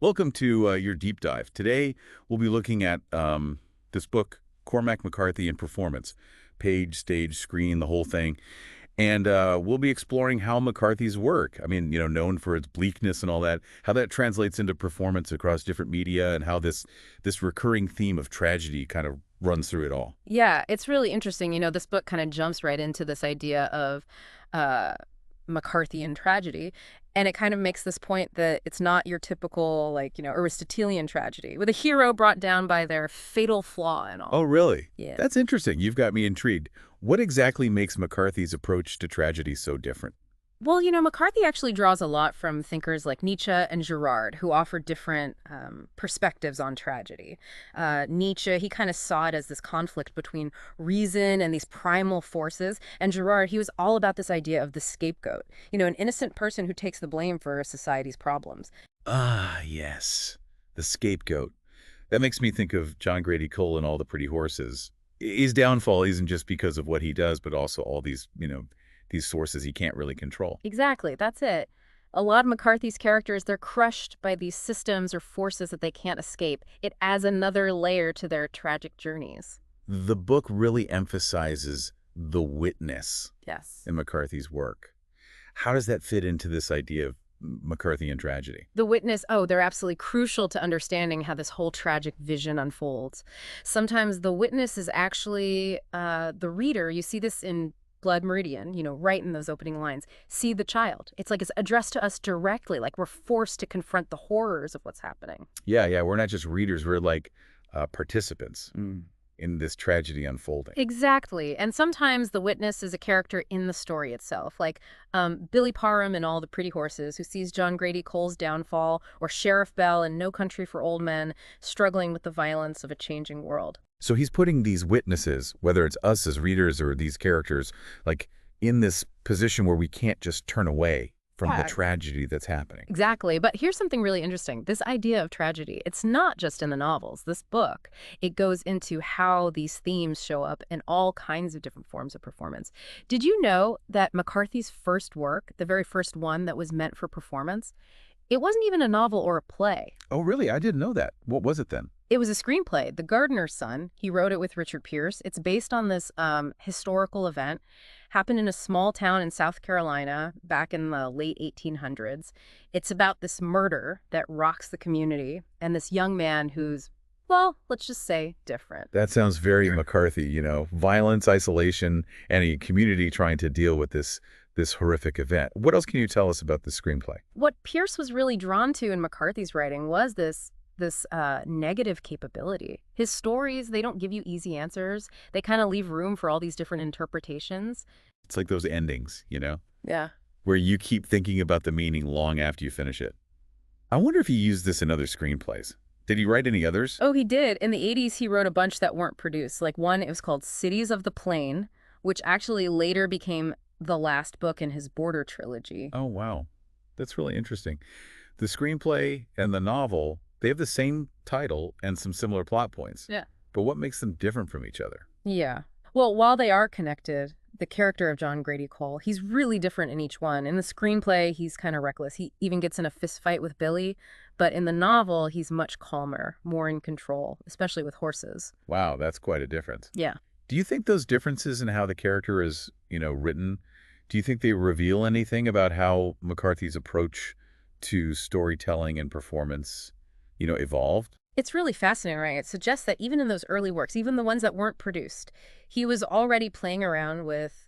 Welcome to your deep dive. Today, we'll be looking at this book, Cormac McCarthy and Performance, page, stage, screen, the whole thing. And we'll be exploring how McCarthy's work, I mean, known for its bleakness and all that, how that translates into performance across different media and how this recurring theme of tragedy kind of runs through it all. Yeah, it's really interesting. This book kind of jumps right into this idea of uh, McCarthy and tragedy. And it kind of makes this point that it's not your typical, Aristotelian tragedy with a hero brought down by their fatal flaw and Oh, all. really? Yeah. That's interesting. You've got me intrigued. What exactly makes McCarthy's approach to tragedy so different? Well, McCarthy actually draws a lot from thinkers like Nietzsche and Girard, who offer different perspectives on tragedy. Nietzsche, he kind of saw it as this conflict between reason and these primal forces. And Girard, he was all about this idea of the scapegoat, an innocent person who takes the blame for society's problems. Ah, yes. The scapegoat. That makes me think of John Grady Cole and All the Pretty Horses. His downfall isn't just because of what he does, but also all these sources he can't really control. Exactly, that's it. A lot of McCarthy's characters, they're crushed by these systems or forces that they can't escape. It adds another layer to their tragic journeys. The book really emphasizes the witness Yes. in McCarthy's work. How does that fit into this idea of McCarthy and tragedy? The witness, oh, they're absolutely crucial to understanding how this whole tragic vision unfolds. Sometimes the witness is actually the reader. You see this in Blood Meridian, right in those opening lines. See the child. It's like it's addressed to us directly, like we're forced to confront the horrors of what's happening. Yeah, yeah, we're not just readers, we're like participants in this tragedy unfolding. Exactly. And sometimes the witness is a character in the story itself, like Billy Parham in All the Pretty Horses, who sees John Grady Cole's downfall, or Sheriff Bell in No Country for Old Men, struggling with the violence of a changing world. So he's putting these witnesses, whether it's us as readers or these characters, like in this position where we can't just turn away from the Yeah. tragedy that's happening. Exactly. But here's something really interesting. This idea of tragedy, it's not just in the novels. This book, it goes into how these themes show up in all kinds of different forms of performance. Did you know that McCarthy's first work, the very first one that was meant for performance, it wasn't even a novel or a play? Oh, really? I didn't know that. What was it then? It was a screenplay, The Gardener's Son. He wrote it with Richard Pierce. It's based on this historical event, happened in a small town in South Carolina back in the late 1800s. It's about this murder that rocks the community and this young man who's, well, let's just say different. That sounds very McCarthy, violence, isolation, and a community trying to deal with this horrific event. What else can you tell us about the screenplay? What Pierce was really drawn to in McCarthy's writing was this negative capability. His stories, they don't give you easy answers. They kind of leave room for all these different interpretations. It's like those endings, Yeah. where you keep thinking about the meaning long after you finish it. I wonder if he used this in other screenplays. Did he write any others? Oh, he did. In the 80s, he wrote a bunch that weren't produced. Like one, it was called Cities of the Plain, which actually later became the last book in his Border trilogy. Oh, wow. That's really interesting. The screenplay and the novel, they have the same title and some similar plot points. Yeah. But what makes them different from each other? Yeah. Well, while they are connected, the character of John Grady Cole, he's really different in each one. In the screenplay, he's kind of reckless. He even gets in a fist fight with Billy. But in the novel, he's much calmer, more in control, especially with horses. Wow, that's quite a difference. Yeah. Do you think those differences in how the character is, written, do you think they reveal anything about how McCarthy's approach to storytelling and performance, evolved? It's really fascinating, right? It suggests that even in those early works, even the ones that weren't produced, he was already playing around with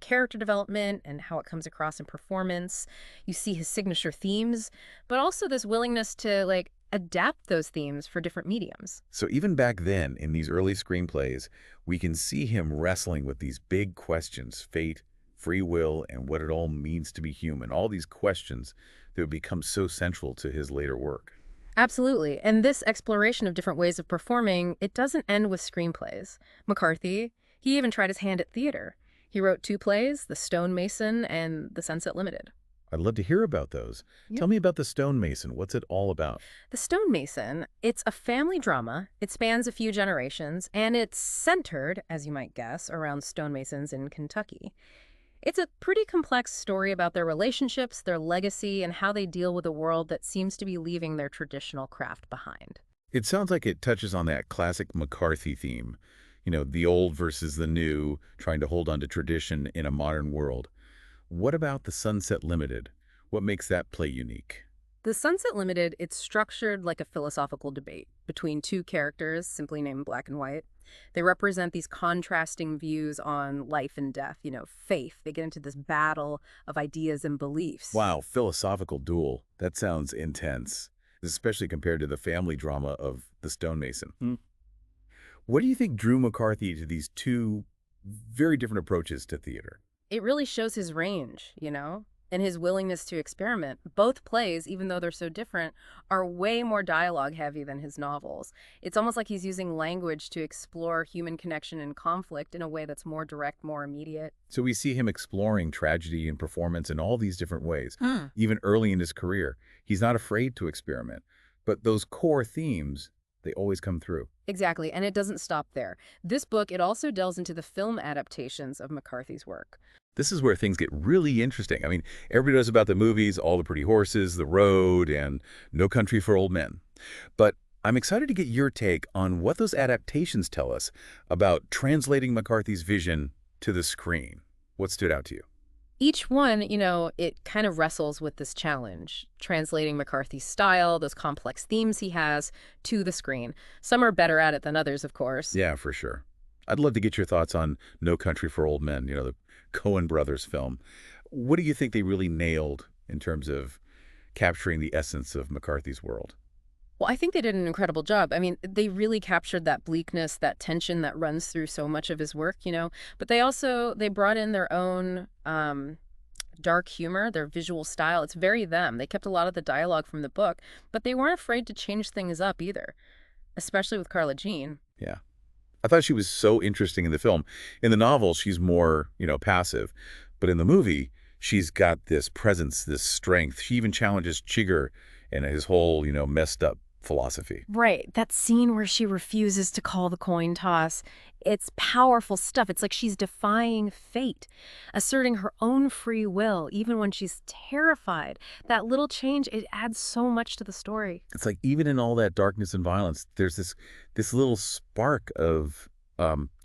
character development and how it comes across in performance. You see his signature themes, but also this willingness to adapt those themes for different mediums. So even back then, in these early screenplays, we can see him wrestling with these big questions, fate, free will, and what it all means to be human. All these questions that would become so central to his later work. Absolutely. And this exploration of different ways of performing, it doesn't end with screenplays. McCarthy, he even tried his hand at theater. He wrote two plays, The Stonemason and The Sunset Limited. I'd love to hear about those. Yep. Tell me about the stonemason. What's it all about? The Stonemason, it's a family drama. It spans a few generations, and it's centered, as you might guess, around stonemasons in Kentucky. It's a pretty complex story about their relationships, their legacy, and how they deal with a world that seems to be leaving their traditional craft behind. It sounds like it touches on that classic McCarthy theme, the old versus the new, trying to hold on to tradition in a modern world. What about the Sunset Limited? What makes that play unique? The Sunset Limited, it's structured like a philosophical debate between two characters, simply named Black and White. They represent these contrasting views on life and death, faith. They get into this battle of ideas and beliefs. Wow, philosophical duel. That sounds intense, especially compared to the family drama of The Stonemason. What do you think drew McCarthy to these two very different approaches to theater? It really shows his range, and his willingness to experiment. Both plays, even though they're so different, are way more dialogue heavy than his novels. It's almost like he's using language to explore human connection and conflict in a way that's more direct, more immediate. So we see him exploring tragedy and performance in all these different ways, Mm. even early in his career. He's not afraid to experiment. But those core themes, they always come through. Exactly, and it doesn't stop there. This book, it also delves into the film adaptations of McCarthy's work. This is where things get really interesting. I mean, everybody knows about the movies, All the Pretty Horses, The Road, and No Country for Old Men. But I'm excited to get your take on what those adaptations tell us about translating McCarthy's vision to the screen. What stood out to you? Each one, it kind of wrestles with this challenge, translating McCarthy's style, those complex themes he has, to the screen. Some are better at it than others, of course. Yeah, for sure. I'd love to get your thoughts on No Country for Old Men, the Coen brothers film. What do you think they really nailed in terms of capturing the essence of McCarthy's world? Well, I think they did an incredible job. I mean, they really captured that bleakness, that tension that runs through so much of his work, But they brought in their own dark humor, their visual style. It's very them. They kept a lot of the dialogue from the book, but they weren't afraid to change things up either, especially with Carla Jean. Yeah. I thought she was so interesting in the film. In the novel, she's more, passive. But in the movie, she's got this presence, this strength. She even challenges Chigger and his whole, messed up philosophy. Right. That scene where she refuses to call the coin toss. It's powerful stuff. It's like she's defying fate, asserting her own free will, even when she's terrified. That little change, it adds so much to the story. It's like even in all that darkness and violence, there's this little spark of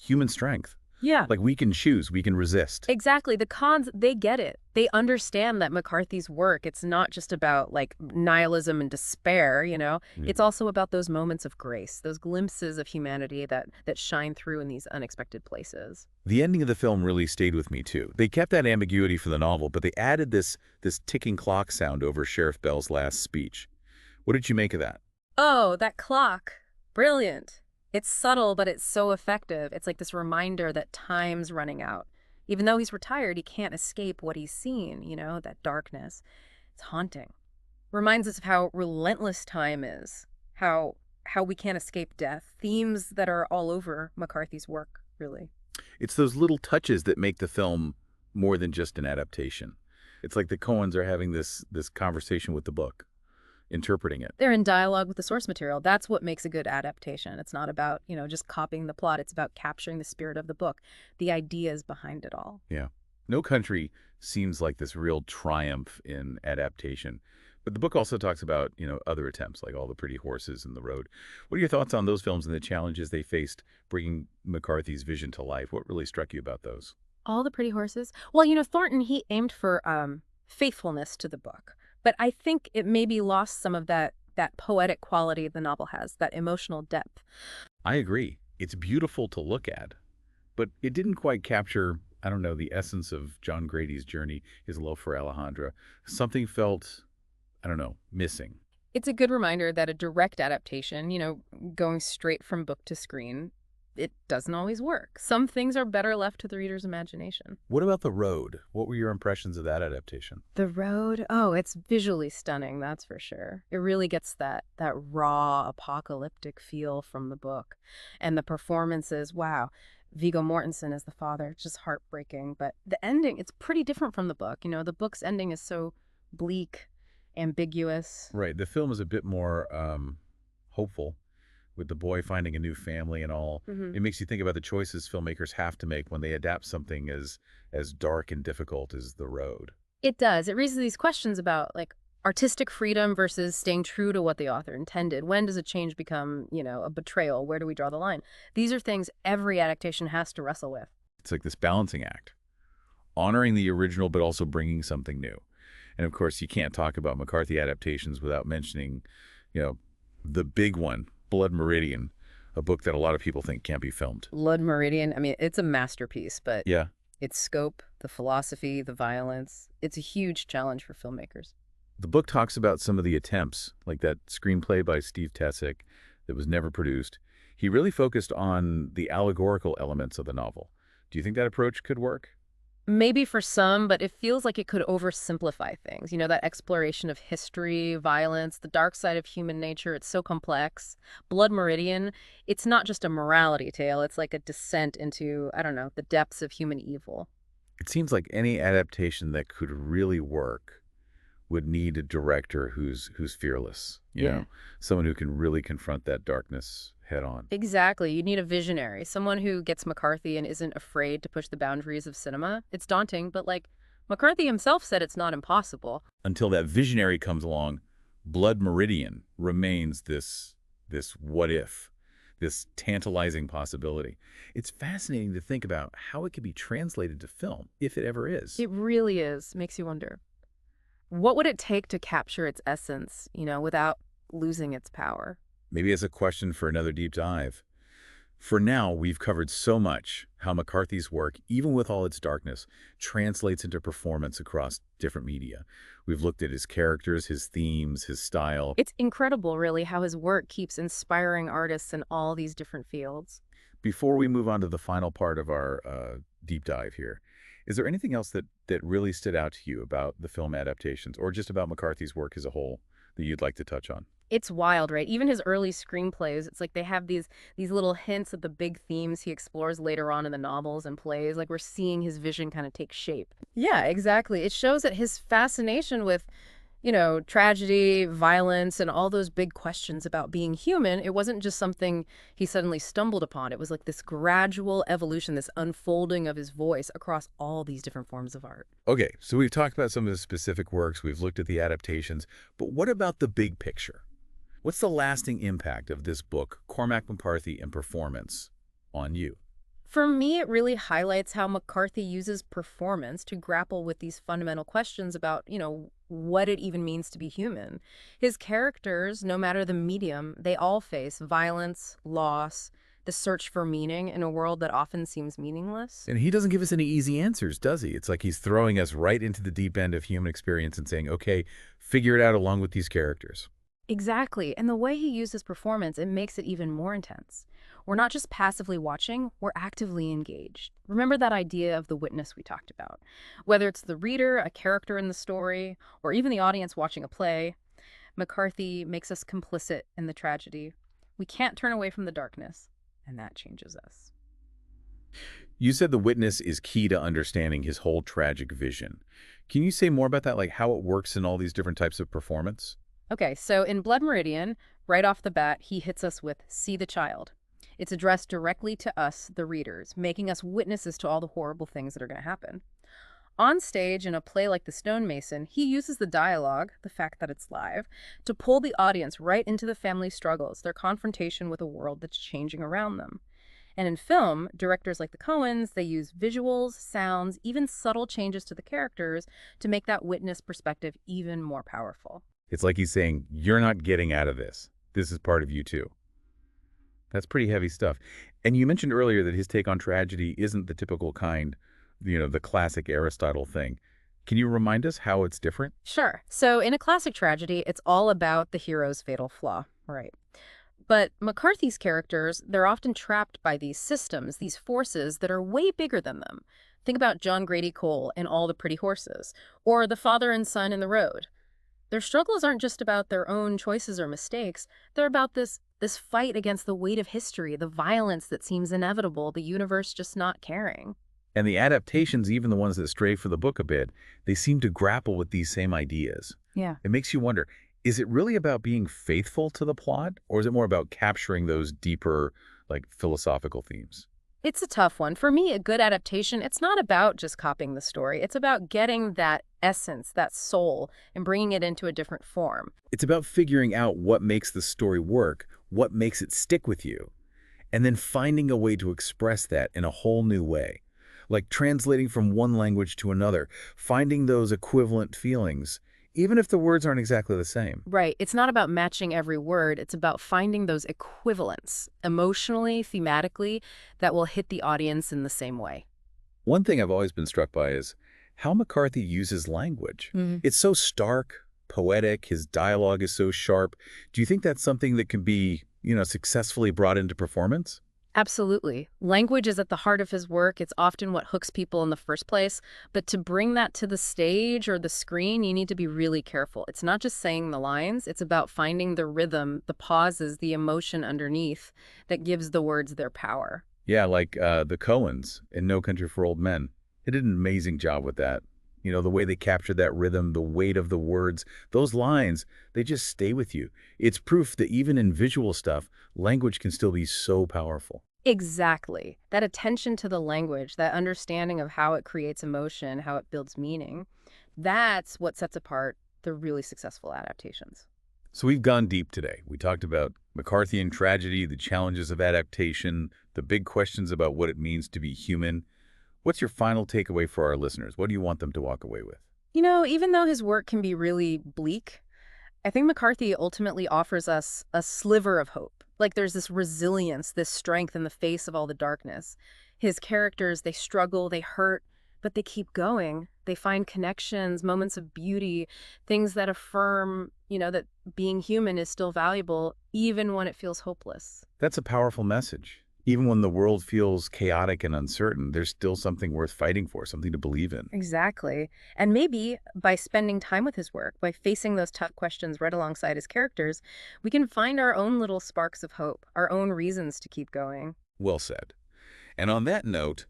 human strength. Yeah. Like we can choose, we can resist. Exactly. The cons, they get it. They understand that McCarthy's work, it's not just about like nihilism and despair. It's also about those moments of grace, those glimpses of humanity that shine through in these unexpected places. The ending of the film really stayed with me too. They kept that ambiguity for the novel, but they added this ticking clock sound over Sheriff Bell's last speech. What did you make of that? Oh, that clock. Brilliant. It's subtle, but it's so effective. It's like this reminder that time's running out. Even though he's retired, he can't escape what he's seen, that darkness. It's haunting. Reminds us of how relentless time is, how we can't escape death. Themes that are all over McCarthy's work, really. It's those little touches that make the film more than just an adaptation. It's like the Coens are having this conversation with the book, interpreting it. They're in dialogue with the source material. That's what makes a good adaptation. It's not about, just copying the plot. It's about capturing the spirit of the book, the ideas behind it all. Yeah. No Country seems like this real triumph in adaptation. But the book also talks about, other attempts like All the Pretty Horses and The Road. What are your thoughts on those films and the challenges they faced bringing McCarthy's vision to life? What really struck you about those? All the Pretty Horses. Well, Thornton, he aimed for faithfulness to the book. But I think it maybe lost some of that poetic quality the novel has, that emotional depth. I agree. It's beautiful to look at, but it didn't quite capture, I don't know, the essence of John Grady's journey, his love for Alejandra. Something felt, I don't know, missing. It's a good reminder that a direct adaptation, going straight from book to screen, it doesn't always work. Some things are better left to the reader's imagination. What about The Road? What were your impressions of that adaptation? The Road, oh, it's visually stunning, that's for sure. It really gets that raw, apocalyptic feel from the book. And the performances, wow. Viggo Mortensen as the father, just heartbreaking. But the ending, it's pretty different from the book. The book's ending is so bleak, ambiguous. Right. The film is a bit more hopeful. with the boy finding a new family and all. Hmm. It makes you think about the choices filmmakers have to make when they adapt something as dark and difficult as The Road. It does. It raises these questions about like artistic freedom versus staying true to what the author intended. When does a change become, a betrayal? Where do we draw the line? These are things every adaptation has to wrestle with. It's like this balancing act, honoring the original but also bringing something new. And of course, you can't talk about McCarthy adaptations without mentioning, you know, the big one, Blood Meridian, a book that a lot of people think can't be filmed. Blood Meridian, I mean, it's a masterpiece, but Yeah. its scope, the philosophy, the violence, it's a huge challenge for filmmakers. The book talks about some of the attempts, like that screenplay by Steve Tessick that was never produced. He really focused on the allegorical elements of the novel. Do you think that approach could work? Maybe for some, but it feels like it could oversimplify things. That exploration of history, violence, the dark side of human nature, it's so complex. Blood Meridian, it's not just a morality tale, it's like a descent into, I don't know, the depths of human evil. It seems like any adaptation that could really work would need a director who's fearless, Yeah. someone who can really confront that darkness head on. Exactly. You need a visionary, someone who gets McCarthy and isn't afraid to push the boundaries of cinema. It's daunting, but like McCarthy himself said, it's not impossible. Until that visionary comes along, Blood Meridian remains this what if, this tantalizing possibility. It's fascinating to think about how it could be translated to film, if it ever is. It really is. Makes you wonder. What would it take to capture its essence, without losing its power? Maybe as a question for another deep dive. For now, we've covered so much how McCarthy's work, even with all its darkness, translates into performance across different media. We've looked at his characters, his themes, his style. It's incredible, really, how his work keeps inspiring artists in all these different fields. Before we move on to the final part of our deep dive here, is there anything else that really stood out to you about the film adaptations or just about McCarthy's work as a whole that you'd like to touch on? It's wild, right? Even his early screenplays, it's like they have these little hints at the big themes he explores later on in the novels and plays. Like we're seeing his vision kind of take shape. Yeah, exactly. It shows that his fascination with, tragedy, violence, and all those big questions about being human, it wasn't just something he suddenly stumbled upon. It was like this gradual evolution, this unfolding of his voice across all these different forms of art. Okay, so we've talked about some of the specific works, we've looked at the adaptations, but what about the big picture? What's the lasting impact of this book, Cormac McCarthy and Performance, on you? For me, it really highlights how McCarthy uses performance to grapple with these fundamental questions about, what it even means to be human. His characters, no matter the medium, they all face violence, loss, the search for meaning in a world that often seems meaningless. And he doesn't give us any easy answers, does he? It's like he's throwing us right into the deep end of human experience and saying, okay, figure it out along with these characters. Exactly. And the way he uses performance, it makes it even more intense. We're not just passively watching, we're actively engaged. Remember that idea of the witness we talked about? Whether it's the reader, a character in the story, or even the audience watching a play, McCarthy makes us complicit in the tragedy. We can't turn away from the darkness, and that changes us. You said the witness is key to understanding his whole tragic vision. Can you say more about that, like how it works in all these different types of performance? Okay, so in Blood Meridian, right off the bat, he hits us with "See the Child." It's addressed directly to us, the readers, making us witnesses to all the horrible things that are going to happen. On stage, in a play like The Stonemason, he uses the dialogue, the fact that it's live, to pull the audience right into the family's struggles, their confrontation with a world that's changing around them. And in film, directors like the Coens, they use visuals, sounds, even subtle changes to the characters to make that witness perspective even more powerful. It's like he's saying, you're not getting out of this. This is part of you too. That's pretty heavy stuff. And you mentioned earlier that his take on tragedy isn't the typical kind, the classic Aristotle thing. Can you remind us how it's different? Sure. So in a classic tragedy, it's all about the hero's fatal flaw, right? But McCarthy's characters, they're often trapped by these systems, these forces that are way bigger than them. Think about John Grady Cole in All the Pretty Horses, or the father and son in The Road. Their struggles aren't just about their own choices or mistakes. They're about this fight against the weight of history, the violence that seems inevitable, the universe just not caring. And the adaptations, even the ones that stray for the book a bit, they seem to grapple with these same ideas. Yeah. It makes you wonder, Is it really about being faithful to the plot, or is it more about capturing those deeper, like, philosophical themes? It's a tough one. For me, a good adaptation, it's not about just copying the story. It's about getting that essence, that soul, and bringing it into a different form. It's about figuring out what makes the story work, what makes it stick with you, and then finding a way to express that in a whole new way. Like translating from one language to another, finding those equivalent feelings, even if the words aren't exactly the same. Right. It's not about matching every word. It's about finding those equivalents, emotionally, thematically, that will hit the audience in the same way. One thing I've always been struck by is how McCarthy uses language. It's so stark, poetic, his dialogue is so sharp. Do you think that's something that can be, successfully brought into performance? Absolutely. Language is at the heart of his work. It's often what hooks people in the first place. But to bring that to the stage or the screen, you need to be really careful. It's not just saying the lines, it's about finding the rhythm, the pauses, the emotion underneath that gives the words their power. Yeah, like the Coens in No Country for Old Men. They did an amazing job with that. The way they captured that rhythm, the weight of the words, those lines, they just stay with you. It's proof that even in visual stuff, language can still be so powerful. Exactly. That attention to the language, that understanding of how it creates emotion, how it builds meaning, that's what sets apart the really successful adaptations. So we've gone deep today. We talked about McCarthy tragedy, the challenges of adaptation, the big questions about what it means to be human. What's your final takeaway for our listeners? What do you want them to walk away with? Even though his work can be really bleak, I think McCarthy ultimately offers us a sliver of hope. Like there's this resilience, this strength in the face of all the darkness. His characters, they struggle, they hurt, but they keep going. They find connections, moments of beauty, things that affirm, that being human is still valuable, even when it feels hopeless. That's a powerful message. Even when the world feels chaotic and uncertain, there's still something worth fighting for, something to believe in. Exactly. And maybe by spending time with his work, by facing those tough questions right alongside his characters, we can find our own little sparks of hope, our own reasons to keep going. Well said. And on that note,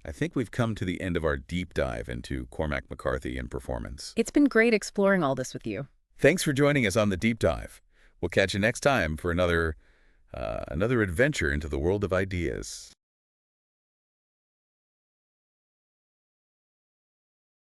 I think we've come to the end of our deep dive into Cormac McCarthy and performance. It's been great exploring all this with you. Thanks for joining us on the deep dive. We'll catch you next time for another adventure into the world of ideas.